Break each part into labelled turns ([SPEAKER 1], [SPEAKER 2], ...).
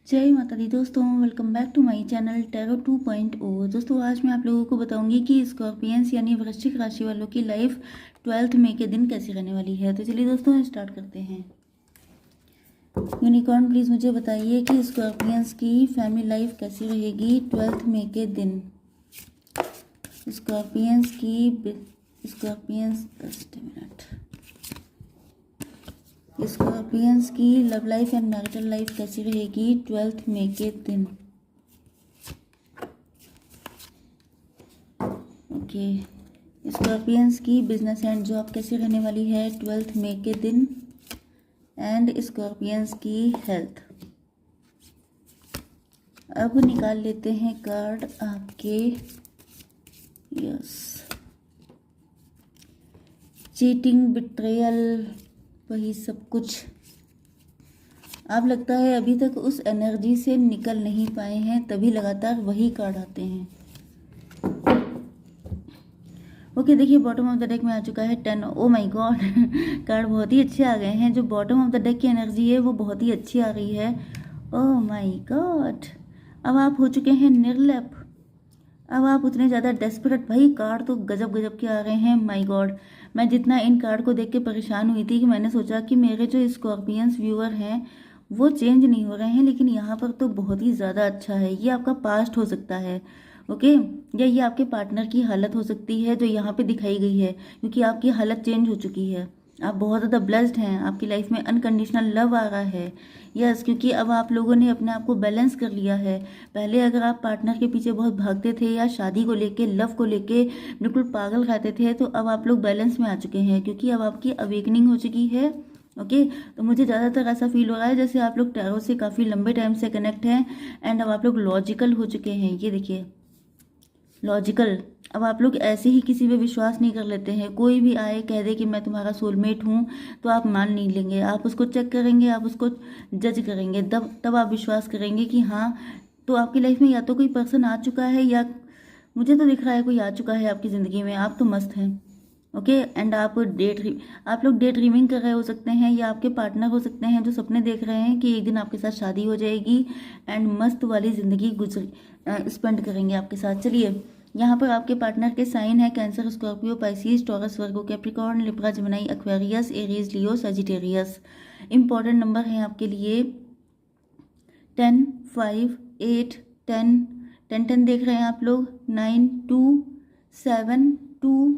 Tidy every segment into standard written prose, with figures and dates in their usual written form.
[SPEAKER 1] जय माता दी दोस्तों, welcome back to my channel tarot 2.0। दोस्तों आज मैं आप लोगों को बताऊंगी कि स्कॉर्पियंस यानी वृश्चिक राशि वालों की लाइफ 12 मई के दिन कैसी रहने वाली है। तो चलिए दोस्तों स्टार्ट करते हैं। यूनिकॉर्न प्लीज़ मुझे बताइए कि स्कॉर्पियंस की फैमिली लाइफ कैसी रहेगी 12 मई के दिन। स्कॉर्पियंस की love life and marital life कैसी रहेगी 12 मई के दिन। ओके, स्कॉर्पियंस की बिजनेस एंड जॉब कैसी रहने वाली है 12 मई के दिन। एंड स्कॉर्पियंस की हेल्थ। अब निकाल लेते हैं कार्ड आपके। यस, चीटिंग, बिट्रेयल, वही सब कुछ। आप लगता है अभी तक उस एनर्जी से निकल नहीं पाए हैं, तभी लगातार वही कार्ड आते हैं। ओके, देखिए बॉटम ऑफ द डेक में आ चुका है 10। ओ माय गॉड, कार्ड बहुत ही अच्छे आ गए हैं। जो बॉटम ऑफ द डेक की एनर्जी है वो बहुत ही अच्छी आ रही है। ओ माय गॉड, अब आप हो चुके हैं निर्लिप। अब आप उतने ज़्यादा डेस्परेट, भाई कार्ड तो गजब गजब के आ रहे हैं। माय गॉड, मैं जितना इन कार्ड को देख के परेशान हुई थी कि मैंने सोचा कि मेरे जो स्कॉर्पियंस व्यूअर हैं वो चेंज नहीं हो रहे हैं, लेकिन यहाँ पर तो बहुत ही ज़्यादा अच्छा है। ये आपका पास्ट हो सकता है, ओके, या ये आपके पार्टनर की हालत हो सकती है जो यहाँ पे दिखाई गई है, क्योंकि आपकी हालत चेंज हो चुकी है। आप बहुत ज़्यादा ब्लेस्ड हैं, आपकी लाइफ में अनकंडीशनल लव आ रहा है। यस, क्योंकि अब आप लोगों ने अपने आप को बैलेंस कर लिया है। पहले अगर आप पार्टनर के पीछे बहुत भागते थे या शादी को लेके, लव को लेके बिल्कुल पागल खाते थे, तो अब आप लोग बैलेंस में आ चुके हैं, क्योंकि अब आपकी अवेकनिंग हो चुकी है। ओके, तो मुझे ज़्यादातर ऐसा फील हो रहा है जैसे आप लोग टैरो से काफ़ी लंबे टाइम से कनेक्ट हैं एंड अब आप लोग लॉजिकल हो चुके हैं। ये देखिए, लॉजिकल। अब आप लोग ऐसे ही किसी पे विश्वास नहीं कर लेते हैं। कोई भी आए कह दे कि मैं तुम्हारा सोलमेट हूँ तो आप मान नहीं लेंगे। आप उसको चेक करेंगे, आप उसको जज करेंगे, तब आप विश्वास करेंगे कि हाँ। तो आपकी लाइफ में या तो कोई पर्सन आ चुका है, या मुझे तो दिख रहा है कोई आ चुका है आपकी ज़िंदगी में। आप तो मस्त हैं, ओके। एंड आप लोग डे ड्रीमिंग कर रहे हो सकते हैं, या आपके पार्टनर हो सकते हैं जो सपने देख रहे हैं कि एक दिन आपके साथ शादी हो जाएगी एंड मस्त वाली ज़िंदगी स्पेंड करेंगे आपके साथ। चलिए, यहाँ पर आपके पार्टनर के साइन है cancer, Scorpio, Pisces, Taurus, Virgo, Capricorn, Libra, Gemini, Aquarius, Aries, Leo, Sagittarius. Important number हैं आपके लिए 10, 5, 8, 10, 10, 10 देख रहे हैं आप लोग, 9, 2, 7, 2।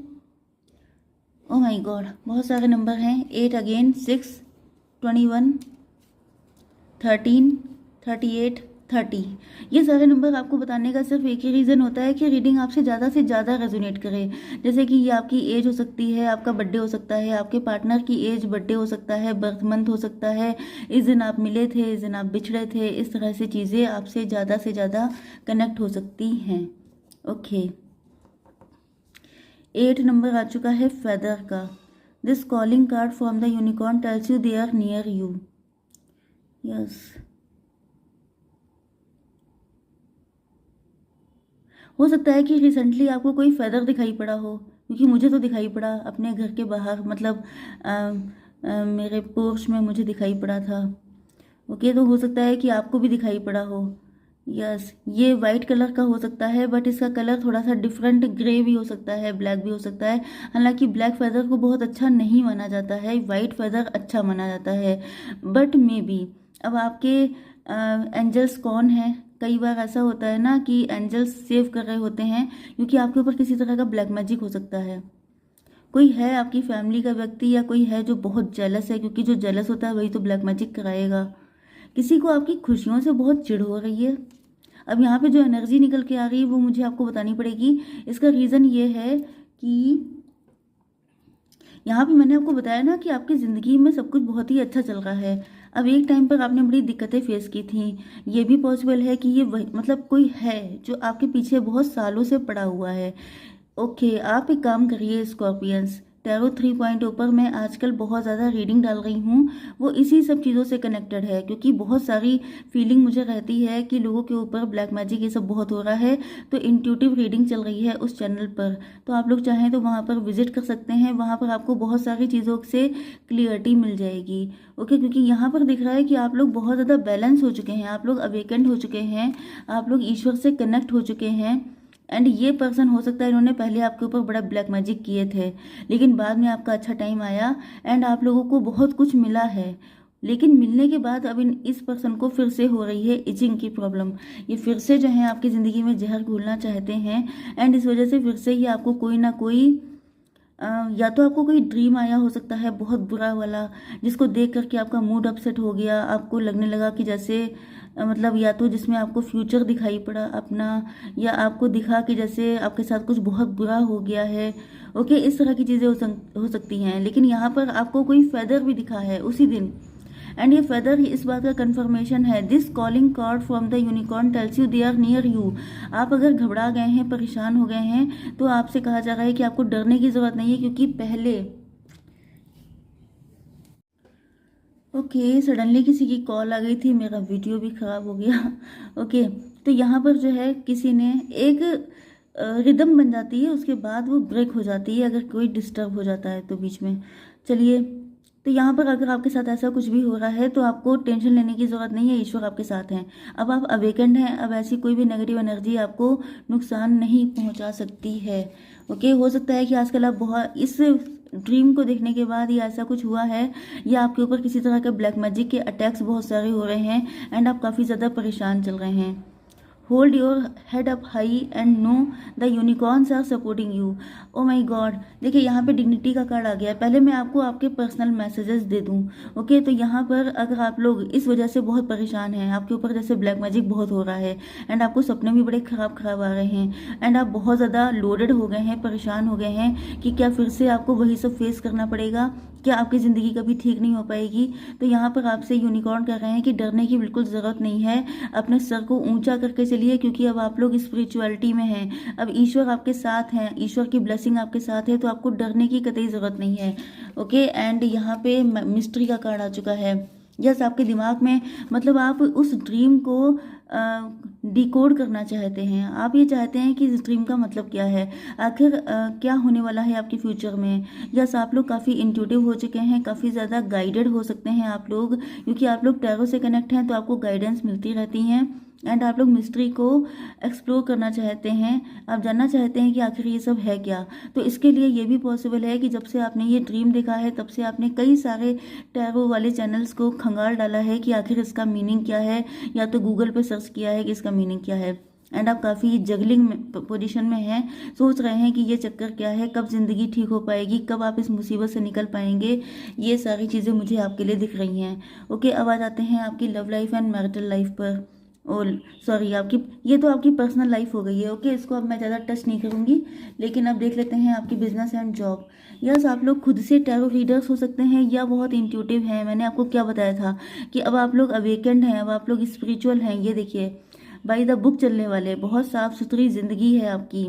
[SPEAKER 1] ओ माय गॉड, बहुत सारे नंबर हैं। 8 अगेन, 6, 21, 13, 38, 30। ये सारे नंबर आपको बताने का सिर्फ एक ही रीज़न होता है कि रीडिंग आपसे ज़्यादा रेजोनेट करे। जैसे कि ये आपकी एज हो सकती है, आपका बर्थडे हो सकता है, आपके पार्टनर की एज, बर्थडे हो सकता है, बर्थ मंथ हो सकता है, इस दिन आप मिले थे, इस दिन आप बिछड़े थे। इस तरह से चीज़ें आपसे ज़्यादा कनेक्ट हो सकती हैं। ओके, 8 नंबर आ चुका है फेदर का। This calling card from the unicorn tells you they are near you. Yes, हो सकता है कि रिसेंटली आपको कोई फेदर दिखाई पड़ा हो, क्योंकि मुझे तो दिखाई पड़ा अपने घर के बाहर, मतलब मेरे पोर्च में मुझे दिखाई पड़ा था। ओके, तो हो सकता है कि आपको भी दिखाई पड़ा हो। यस, ये वाइट कलर का हो सकता है, बट इसका कलर थोड़ा सा डिफरेंट, ग्रे भी हो सकता है, ब्लैक भी हो सकता है। हालांकि ब्लैक फेदर को बहुत अच्छा नहीं माना जाता है, वाइट फेदर अच्छा माना जाता है। बट मे बी अब आपके एंजल्स कौन है। कई बार ऐसा होता है ना कि एंजल्स सेव कर रहे होते हैं, क्योंकि आपके ऊपर किसी तरह का ब्लैक मैजिक हो सकता है। कोई है आपकी फैमिली का व्यक्ति, या कोई है जो बहुत जेलस है, क्योंकि जो जेलस होता है वही तो ब्लैक मैजिक कराएगा। किसी को आपकी खुशियों से बहुत चिढ़ हो रही है। अब यहाँ पे जो एनर्जी निकल के आ रही है वो मुझे आपको बतानी पड़ेगी। इसका रीज़न ये है कि यहाँ पे मैंने आपको बताया ना कि आपकी ज़िंदगी में सब कुछ बहुत ही अच्छा चल रहा है। अब एक टाइम पर आपने बड़ी दिक्कतें फेस की थी। ये भी पॉसिबल है कि ये मतलब कोई है जो आपके पीछे बहुत सालों से पड़ा हुआ है। ओके, आप एक काम करिए स्कॉर्पियंस, टैरो 3.0 पर मैं आजकल बहुत ज़्यादा रीडिंग डाल रही हूँ, वो इसी सब चीज़ों से कनेक्टेड है, क्योंकि बहुत सारी फीलिंग मुझे रहती है कि लोगों के ऊपर ब्लैक मैजिक ये सब बहुत हो रहा है। तो इंट्यूटिव रीडिंग चल रही है उस चैनल पर, तो आप लोग चाहें तो वहाँ पर विजिट कर सकते हैं। वहाँ पर आपको बहुत सारी चीज़ों से क्लियरिटी मिल जाएगी। ओके, क्योंकि यहाँ पर दिख रहा है कि आप लोग बहुत ज़्यादा बैलेंस हो चुके हैं, आप लोग अवेकेंड हो चुके हैं, आप लोग ईश्वर से कनेक्ट हो चुके हैं। एंड ये पर्सन हो सकता है इन्होंने पहले आपके ऊपर बड़ा ब्लैक मैजिक किए थे, लेकिन बाद में आपका अच्छा टाइम आया एंड आप लोगों को बहुत कुछ मिला है। लेकिन मिलने के बाद अब इस पर्सन को फिर से हो रही है इचिंग की प्रॉब्लम। ये फिर से जो है आपकी ज़िंदगी में जहर घोलना चाहते हैं एंड इस वजह से फिर से ये आपको कोई ना कोई या तो आपको कोई ड्रीम आया हो सकता है बहुत बुरा वाला, जिसको देख करके आपका मूड अपसेट हो गया, आपको लगने लगा कि जैसे मतलब या तो जिसमें आपको फ्यूचर दिखाई पड़ा अपना, या आपको दिखा कि जैसे आपके साथ कुछ बहुत बुरा हो गया है। ओके, इस तरह की चीज़ें हो सकती हैं। लेकिन यहाँ पर आपको कोई फेदर भी दिखा है उसी दिन, एंड ये फेदर इस बात का कंफर्मेशन है। This calling card from the unicorn tells you they are near you. आप अगर घबरा गए हैं, परेशान हो गए हैं, तो आपसे कहा जा रहा है कि आपको डरने की ज़रूरत नहीं है, क्योंकि पहले ओके सडनली किसी की कॉल आ गई थी, मेरा वीडियो भी ख़राब हो गया। ओके, तो यहाँ पर जो है किसी ने एक रिदम बन जाती है, उसके बाद वो ब्रेक हो जाती है अगर कोई डिस्टर्ब हो जाता है तो बीच में। चलिए, तो यहाँ पर अगर आपके साथ ऐसा कुछ भी हो रहा है तो आपको टेंशन लेने की ज़रूरत नहीं है, ईश्वर आपके साथ हैं। अब आप अवेकेंड हैं, अब ऐसी कोई भी नेगेटिव एनर्जी आपको नुकसान नहीं पहुँचा सकती है। ओके, हो सकता है कि आजकल आप बहुत इस ड्रीम को देखने के बाद या ऐसा कुछ हुआ है, या आपके ऊपर किसी तरह के ब्लैक मैजिक के अटैक्स बहुत सारे हो रहे हैं एंड आप काफ़ी ज़्यादा परेशान चल रहे हैं। Hold your head up high and know the unicorns are supporting you. Oh my God, देखिए यहाँ पे डिग्निटी का कार्ड आ गया है। पहले मैं आपको आपके पर्सनल मैसेजेस दे दूँ। ओके, तो यहाँ पर अगर आप लोग इस वजह से बहुत परेशान हैं, आपके ऊपर जैसे ब्लैक मैजिक बहुत हो रहा है एंड आपको सपने भी बड़े ख़राब आ रहे हैं एंड आप बहुत ज़्यादा लोडेड हो गए हैं, परेशान हो गए हैं कि क्या फिर से आपको वही सब फेस करना पड़ेगा, क्या आपकी ज़िंदगी कभी ठीक नहीं हो पाएगी। तो यहाँ पर आपसे यूनिकॉर्न कह रहे हैं कि डरने की बिल्कुल ज़रूरत नहीं है, अपने सर को ऊंचा करके चलिए, क्योंकि अब आप लोग स्पिरिचुअलिटी में हैं, अब ईश्वर आपके साथ हैं, ईश्वर की ब्लेसिंग आपके साथ है, तो आपको डरने की कतई ज़रूरत नहीं है। ओके, एंड यहाँ पे मिस्ट्री का कार्ड आ चुका है। यस, आपके दिमाग में मतलब आप उस ड्रीम को डिकोड करना चाहते हैं, आप ये चाहते हैं कि इस ड्रीम का मतलब क्या है, आखिर क्या होने वाला है आपके फ्यूचर में। यस, आप लोग काफ़ी इंट्यूटिव हो चुके हैं, काफ़ी ज़्यादा गाइडेड हो सकते हैं आप लोग, क्योंकि आप लोग टैरो से कनेक्ट हैं तो आपको गाइडेंस मिलती रहती हैं एंड आप लोग मिस्ट्री को एक्सप्लोर करना चाहते हैं, आप जानना चाहते हैं कि आखिर ये सब है क्या। तो इसके लिए ये भी पॉसिबल है कि जब से आपने ये ड्रीम देखा है तब से आपने कई सारे टैरो वाले चैनल्स को खंगाल डाला है कि आखिर इसका मीनिंग क्या है, या तो गूगल पे सर्च किया है कि इसका मीनिंग क्या है। एंड आप काफ़ी जगलिंग पोजीशन में हैं, सोच रहे हैं कि ये चक्कर क्या है, कब ज़िंदगी ठीक हो पाएगी, कब आप इस मुसीबत से निकल पाएंगे। ये सारी चीज़ें मुझे आपके लिए दिख रही हैं। ओके, अब आ जाते हैं आपकी love life and marital life पर। ओ सॉरी, आपकी ये तो आपकी पर्सनल लाइफ हो गई है। ओके, इसको अब मैं ज़्यादा टच नहीं करूँगी, लेकिन अब देख लेते हैं आपकी बिजनेस एंड जॉब। यस, आप लोग खुद से टैरो रीडर्स हो सकते हैं या बहुत इंट्यूटिव हैं। मैंने आपको क्या बताया था कि अब आप लोग अवेकेंड हैं, अब आप लोग स्पिरिचुअल हैं। ये देखिए, बाय द बुक चलने वाले, बहुत साफ सुथरी ज़िंदगी है आपकी।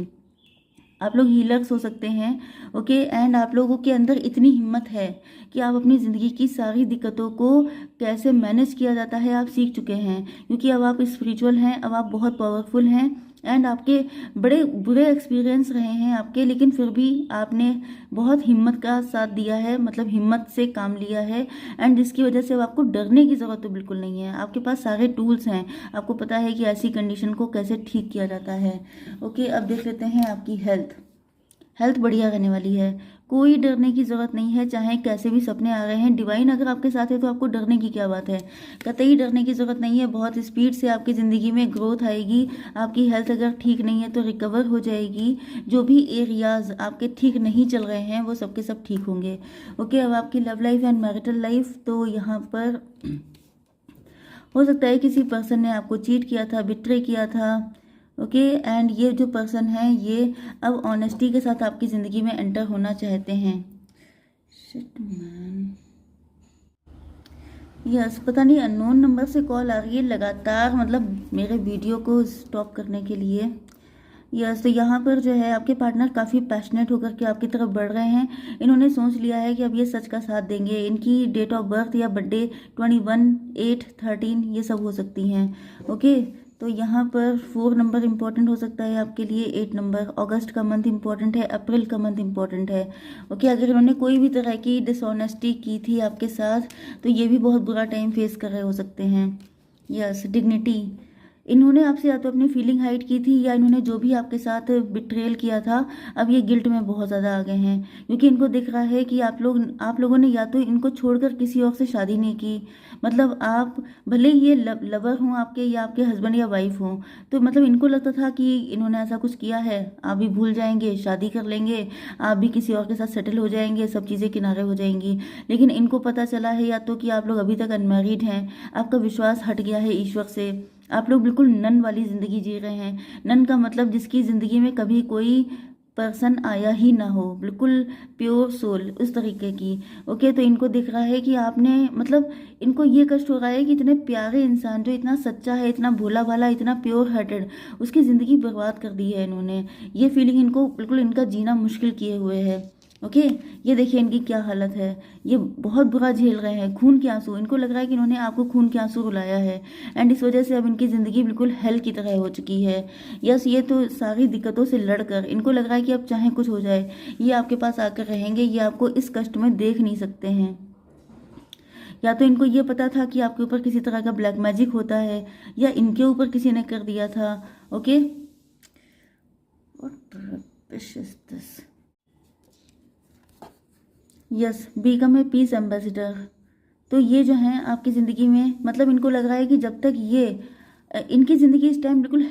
[SPEAKER 1] आप लोग हीलर्स हो सकते हैं। ओके, एंड आप लोगों के अंदर इतनी हिम्मत है कि आप अपनी ज़िंदगी की सारी दिक्कतों को कैसे मैनेज किया जाता है आप सीख चुके हैं, क्योंकि अब आप स्पिरिचुअल हैं, अब आप बहुत पावरफुल हैं एंड आपके बड़े बुरे एक्सपीरियंस रहे हैं आपके, लेकिन फिर भी आपने बहुत हिम्मत का साथ दिया है, मतलब हिम्मत से काम लिया है एंड जिसकी वजह से अब आपको डरने की ज़रूरत तो बिल्कुल नहीं है। आपके पास सारे टूल्स हैं, आपको पता है कि ऐसी कंडीशन को कैसे ठीक किया जाता है। ओके, अब देख लेते हैं आपकी हेल्थ बढ़िया रहने वाली है, कोई डरने की ज़रूरत नहीं है, चाहे कैसे भी सपने आ रहे हैं। डिवाइन अगर आपके साथ है तो आपको डरने की क्या बात है, कतई डरने की ज़रूरत नहीं है। बहुत स्पीड से आपकी ज़िंदगी में ग्रोथ आएगी। आपकी हेल्थ अगर ठीक नहीं है तो रिकवर हो जाएगी। जो भी एरियाज़ आपके ठीक नहीं चल रहे हैं वो सबके सब ठीक होंगे। ओके, अब आपकी love life and marital life, तो यहाँ पर हो सकता है किसी पर्सन ने आपको चीट किया था, बिट्रे किया था। ओके, एंड ये जो पर्सन है ये अब ऑनेस्टी के साथ आपकी ज़िंदगी में एंटर होना चाहते हैं। शिट मैन, यस, पता नहीं अननोन नंबर से कॉल आ रही है लगातार, मतलब मेरे वीडियो को स्टॉप करने के लिए। यस, तो यहाँ पर जो है आपके पार्टनर काफ़ी पैशनेट होकर के आपकी तरफ बढ़ रहे हैं। इन्होंने सोच लिया है कि अब ये सच का साथ देंगे। इनकी डेट ऑफ बर्थ या बर्थडे 21/8/13 ये सब हो सकती हैं। ओके, तो यहाँ पर 4 नंबर इम्पॉर्टेंट हो सकता है आपके लिए, 8 नंबर, अगस्त का मंथ इम्पॉर्टेंट है, अप्रैल का मंथ इम्पॉर्टेंट है। ओके, अगर इन्होंने कोई भी तरह की डिसऑनेस्टी की थी आपके साथ तो ये भी बहुत बुरा टाइम फेस कर रहे हो सकते हैं। यस, डिग्निटी, इन्होंने आपसे या तो अपनी फीलिंग हाइड की थी या इन्होंने जो भी आपके साथ बिट्रेल किया था अब ये गिल्ट में बहुत ज़्यादा आ गए हैं, क्योंकि इनको दिख रहा है कि आप लोगों ने या तो इनको छोड़कर किसी और से शादी नहीं की। मतलब आप भले ही ये लवर हों आपके या आपके हस्बैंड या वाइफ हों, तो मतलब इनको लगता था कि इन्होंने ऐसा कुछ किया है, आप भी भूल जाएंगे, शादी कर लेंगे, आप भी किसी और के साथ सेटल हो जाएंगे, सब चीज़ें किनारे हो जाएंगी। लेकिन इनको पता चला है या तो कि आप लोग अभी तक अनमैरिड हैं, आपका विश्वास हट गया है ईश्वर से, आप लोग बिल्कुल नन वाली ज़िंदगी जी रहे हैं। नन का मतलब जिसकी ज़िंदगी में कभी कोई पर्सन आया ही ना हो, बिल्कुल प्योर सोल उस तरीके की। ओके, तो इनको दिख रहा है कि आपने मतलब इनको ये कष्ट हो रहा है कि इतने प्यारे इंसान जो इतना सच्चा है, इतना भोला भाला, इतना प्योर हार्टेड, उसकी ज़िंदगी बर्बाद कर दी है इन्होंने। ये फीलिंग इनको बिल्कुल इनका जीना मुश्किल किए हुए है। ओके, ये देखिए इनकी क्या हालत है, ये बहुत बुरा झेल रहे हैं, खून के आंसू, इनको लग रहा है कि इन्होंने आपको खून के आंसू रुलाया है एंड इस वजह से अब इनकी ज़िंदगी बिल्कुल हेल की तरह हो चुकी है। यस, ये तो सारी दिक्कतों से लड़कर इनको लग रहा है कि अब चाहे कुछ हो जाए ये आपके पास आकर रहेंगे, ये आपको इस कष्ट में देख नहीं सकते हैं। या तो इनको ये पता था कि आपके ऊपर किसी तरह का ब्लैक मैजिक होता है या इनके ऊपर किसी ने कर दिया था। Okay, what rubbish is this. Yes, become a peace ambassador. तो ये जो हैं आपकी ज़िंदगी में, मतलब इनको लग रहा है कि जब तक ये इनकी ज़िंदगी इस टाइम बिल्कुल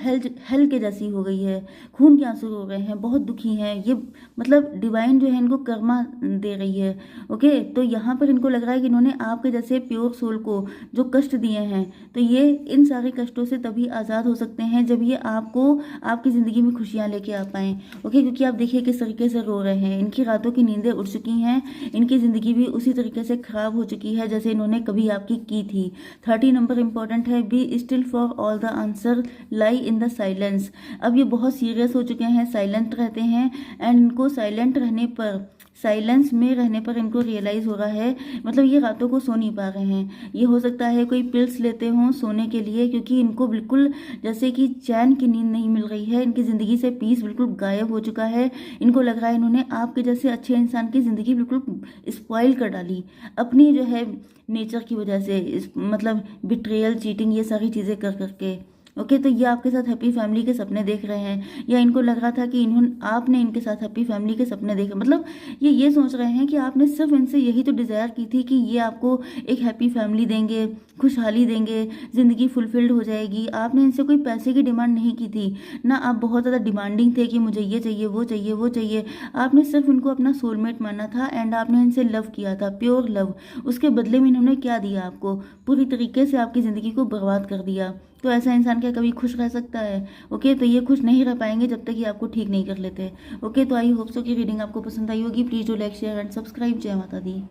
[SPEAKER 1] हेल के जैसी हो गई है, खून के आंसू हो गए हैं, बहुत दुखी हैं ये, मतलब डिवाइन जो है इनको कर्मा दे रही है। ओके, तो यहाँ पर इनको लग रहा है कि इन्होंने आपके जैसे प्योर सोल को जो कष्ट दिए हैं, तो ये इन सारे कष्टों से तभी आज़ाद हो सकते हैं जब ये आपको आपकी ज़िंदगी में खुशियाँ लेके आ पाएँ। ओके, क्योंकि आप देखिए किस तरीके से रो रहे हैं, इनकी रातों की नींदें उड़ चुकी हैं, इनकी ज़िंदगी भी उसी तरीके से ख़राब हो चुकी है जैसे इन्होंने कभी आपकी की थी। 30 नंबर इंपॉर्टेंट है, be still for all the answer lie in the silence. अब ये बहुत सीरियस हो चुके हैं, साइलेंट रहते हैं एंड इनको साइलेंट रहने पर, साइलेंस में रहने पर इनको रियलाइज़ हो रहा है, मतलब ये रातों को सो नहीं पा रहे हैं। ये हो सकता है कोई पिल्स लेते हों सोने के लिए, क्योंकि इनको बिल्कुल जैसे कि चैन की नींद नहीं मिल रही है, इनकी ज़िंदगी से पीस बिल्कुल गायब हो चुका है। इनको लग रहा है इन्होंने आपके जैसे अच्छे इंसान की ज़िंदगी बिल्कुल स्पॉइल कर डाली अपनी जो है नेचर की वजह से, मतलब बिट्रेयल, चीटिंग, ये सारी चीज़ें कर करके। ओके, तो ये आपके साथ हैप्पी फैमिली के सपने देख रहे हैं, या इनको लग रहा था कि आपने इनके साथ हैप्पी फैमिली के सपने देखे, मतलब ये सोच रहे हैं कि आपने सिर्फ इनसे यही तो डिज़ायर की थी कि ये आपको एक हैप्पी फैमिली देंगे, खुशहाली देंगे, ज़िंदगी फुलफिल्ड हो जाएगी। आपने इनसे कोई पैसे की डिमांड नहीं की थी ना, आप बहुत ज़्यादा डिमांडिंग थे कि मुझे ये चाहिए, वो चाहिए, वो चाहिए। आपने सिर्फ इनको अपना सोलमेट माना था एंड आपने इनसे लव किया था, प्योर लव। उसके बदले में इन्होंने क्या दिया आपको, पूरी तरीके से आपकी ज़िंदगी को बर्बाद कर दिया। तो ऐसा इंसान क्या कभी खुश रह सकता है? ओके, तो ये खुश नहीं रह पाएंगे जब तक ये आपको ठीक नहीं कर लेते। ओके, तो आई होप सो कि रीडिंग आपको पसंद आई होगी। Please do like, share and subscribe. जय माता दी।